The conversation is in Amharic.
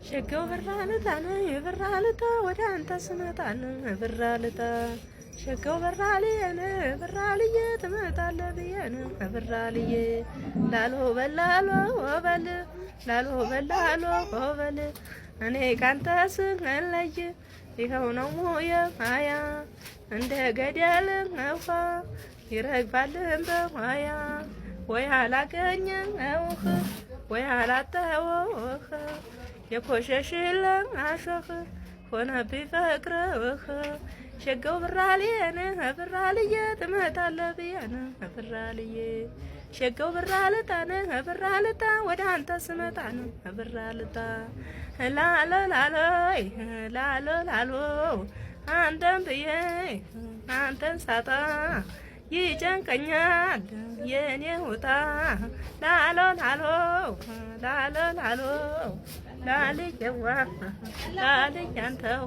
ሸጋው በራልታ ነው የበራልታ ወደ አንተ ስመጣን በራልታ ሸጋው በራልዬ ነው በራልዬ ትመጣለህ ብዬን በራልዬ ላሎ በላሎ ወበል ላሎ በላሎ ወበል እኔ ካንተ ስንለይ ይኸው ነው ሙየ ማያ እንደ ገደል ውሃ ይረግፋል በማያ ወይ አላገኘሁህ ወይ አላጣሁህ የኮሸሽልን አሸህ ሆነብኝ ፍቅርህ ሸጋው በራልዬ ነህ በራልዬ ትመጣለህ ብዬን በራልዬ ሸጋው በራልታ ነህ በራልታ ወደ አንተ ስመጣ ነው በራልታ ላሎ ላሎይ ላሎ ላሎ አንተን ብዬ አንተን ሳጣ ይጨንቀኛል የኔ ውጣ ላሎ ላሎ ላሎ ላሎ ላልየዋ ላልያንተው